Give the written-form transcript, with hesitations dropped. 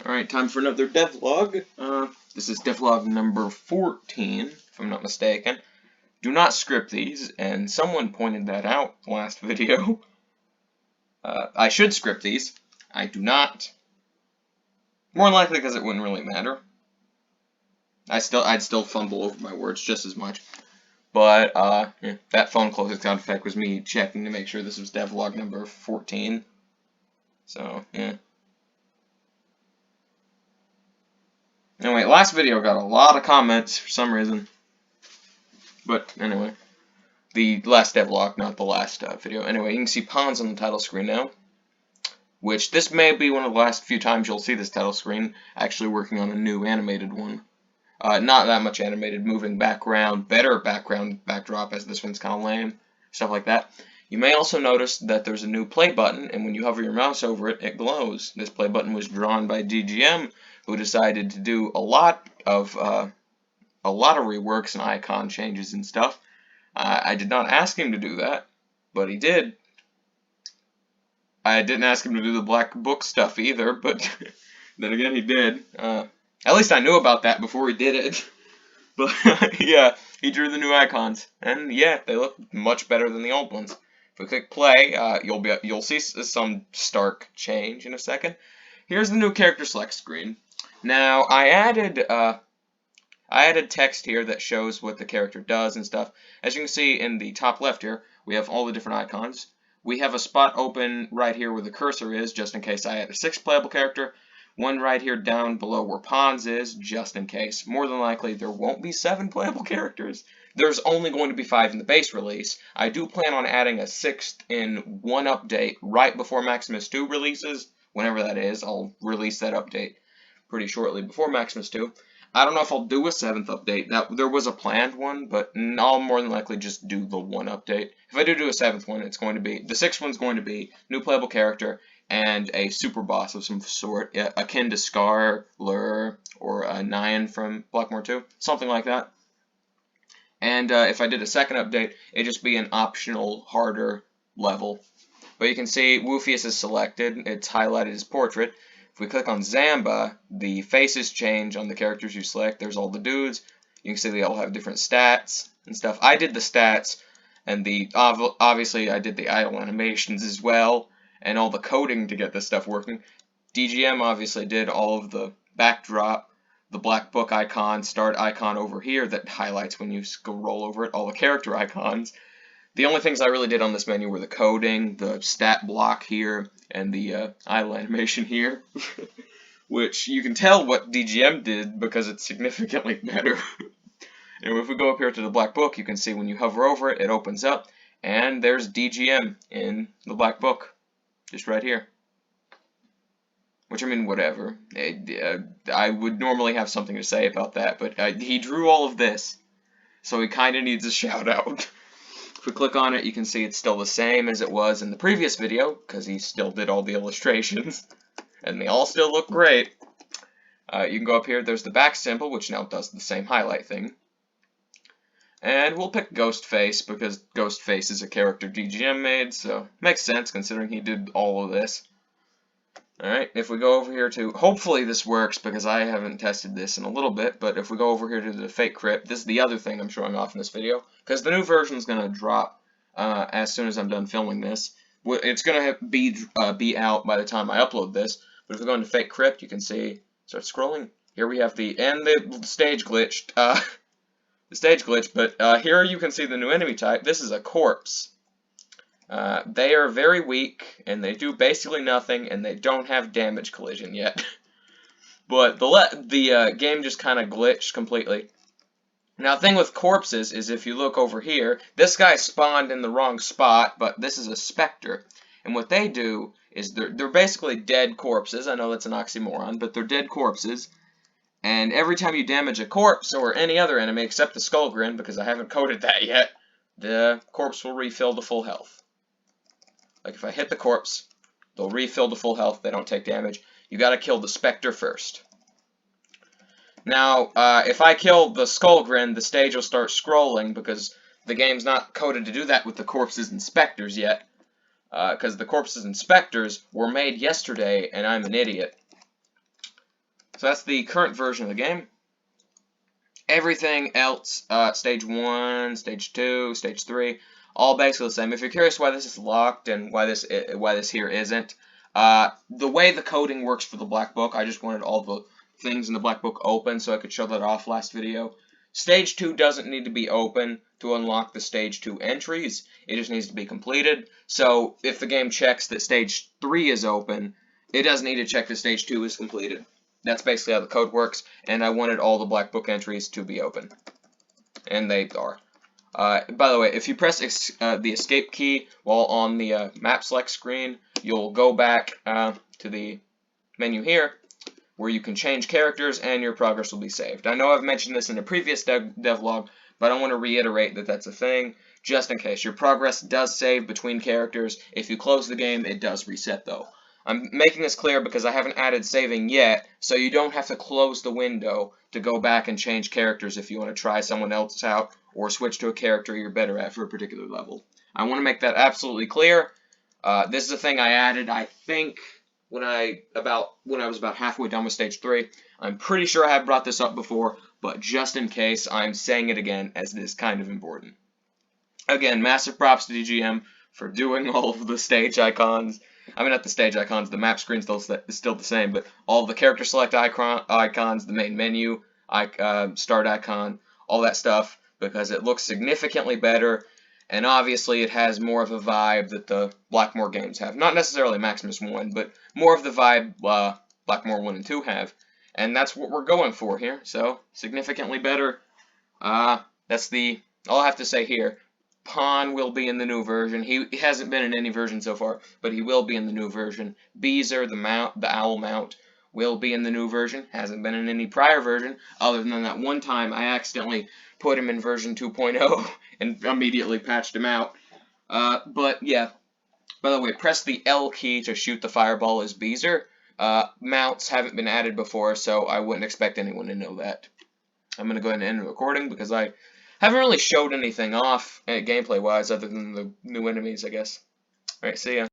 Alright, time for another devlog. This is devlog number 14, if I'm not mistaken. Do not script these, and someone pointed that out last video. I should script these. I do not. More likely because it wouldn't really matter. I'd still fumble over my words just as much. But, yeah, that phone closing sound effect was me checking to make sure this was devlog number 14. So, yeah. Anyway, last video got a lot of comments for some reason. But anyway, the last devlog, not the last video. Anyway, you can see pawns on the title screen now. Which, this may be one of the last few times you'll see this title screen. Actually working on a new animated one. Not that much animated, moving background, better background backdrop as this one's kind of lame. Stuff like that. You may also notice that there's a new play button, and when you hover your mouse over it, it glows. This play button was drawn by DGM, who decided to do a lot of reworks and icon changes and stuff. I did not ask him to do that, but he did. I didn't ask him to do the black book stuff either, but then again he did. At least I knew about that before he did it. But yeah, he drew the new icons, and yeah, they look much better than the old ones. If we click play, you'll see some stark change in a second. Here's the new character select screen. Now I added text here that shows what the character does and stuff. As you can see in the top left here, we have all the different icons. We have a spot open right here where the cursor is, just in case I add a 6th playable character. One right here down below where pawns is, just in case. More than likely, there won't be 7 playable characters. There's only going to be 5 in the base release. I do plan on adding a 6th in one update right before Maximus 2 releases. Whenever that is, I'll release that update pretty shortly before Maximus 2. I don't know if I'll do a 7th update. There was a planned one, but I'll more than likely just do the one update. If I do a 7th one, it's going to be, the 6th one's going to be new playable character and a super boss of some sort, akin to Scar, Lure, or Nyan from Blackmore 2, something like that. And if I did a 2nd update, it'd just be an optional, harder level. But you can see Woofius is selected, it's highlighted as portrait. If we click on Zamba, the faces change on the characters you select. There's all the dudes. You can see they all have different stats and stuff. I did the stats, and obviously I did the idle animations as well, and all the coding to get this stuff working. DGM obviously did all of the backdrop, the black book icon, start icon over here that highlights when you scroll over it, all the character icons. The only things I really did on this menu were the coding, the stat block here, and the idle animation here, which you can tell what DGM did because it's significantly better. And if we go up here to the black book, you can see when you hover over it, it opens up, and there's DGM in the black book, just right here. Which, I mean, whatever. I would normally have something to say about that, but he drew all of this, so he kind of needs a shout out. If we click on it, you can see it's still the same as it was in the previous video, because he still did all the illustrations, and they all still look great. You can go up here, there's the back symbol, which now does the same highlight thing. And we'll pick Ghostface, because Ghostface is a character DGM made, so makes sense considering he did all of this. Alright, if we go over here to, hopefully this works because I haven't tested this in a little bit, but if we go over here to the fake crypt, this is the other thing I'm showing off in this video, because the new version is going to drop as soon as I'm done filming this. It's going to be out by the time I upload this, but if we go into fake crypt, you can see, start scrolling, here we have the stage glitched, but here you can see the new enemy type. This is a corpse. They are very weak, and they do basically nothing, and they don't have damage collision yet. But the game just kind of glitched completely. Now, the thing with corpses is if you look over here, this guy spawned in the wrong spot, but this is a specter. And what they do is they're basically dead corpses. I know that's an oxymoron, but they're dead corpses. And every time you damage a corpse or any other enemy except the skull grin, because I haven't coded that yet, the corpse will refill to full health. Like if I hit the corpse, they'll refill to full health, they don't take damage. You gotta kill the specter first. Now, if I kill the skull grin, the stage will start scrolling because the game's not coded to do that with the corpses and specters yet. Because the corpses and specters were made yesterday, and I'm an idiot. So that's the current version of the game. Everything else, stage 1, stage 2, stage 3, all basically the same. If you're curious why this is locked and why this here isn't, the way the coding works for the black book, I just wanted all the things in the black book open so I could show that off last video. Stage 2 doesn't need to be open to unlock the stage 2 entries. It just needs to be completed. So if the game checks that stage 3 is open, it doesn't need to check that stage 2 is completed. That's basically how the code works, and I wanted all the black book entries to be open. And they are. By the way, if you press the escape key while on the map select screen, you'll go back to the menu here, where you can change characters and your progress will be saved. I know I've mentioned this in a previous devlog, but I want to reiterate that that's a thing, just in case. Your progress does save between characters. If you close the game, it does reset, though. I'm making this clear because I haven't added saving yet, so you don't have to close the window to go back and change characters if you want to try someone else out or switch to a character you're better at for a particular level. I want to make that absolutely clear. This is a thing I added, I think, when I was about halfway done with stage 3. I'm pretty sure I have brought this up before, but just in case, I'm saying it again as it is kind of important. Again, massive props to DGM for doing all of the stage icons. I mean, not the stage icons, the map screen is still the same, but all the character select icons, the main menu, start icon, all that stuff, because it looks significantly better, and obviously it has more of a vibe that the Blackmore games have. Not necessarily Maximus 1, but more of the vibe Blackmore 1 and 2 have, and that's what we're going for here, so significantly better. That's all I have to say here. Pawn will be in the new version. He hasn't been in any version so far, but he will be in the new version. Beezer, the owl mount, will be in the new version. Hasn't been in any prior version, other than that one time I accidentally put him in version 2.0 and immediately patched him out. But yeah, by the way, press the L key to shoot the fireball as Beezer. Mounts haven't been added before, so I wouldn't expect anyone to know that. I'm going to go ahead and end the recording because I haven't really showed anything off gameplay-wise other than the new enemies, I guess. Alright, see ya.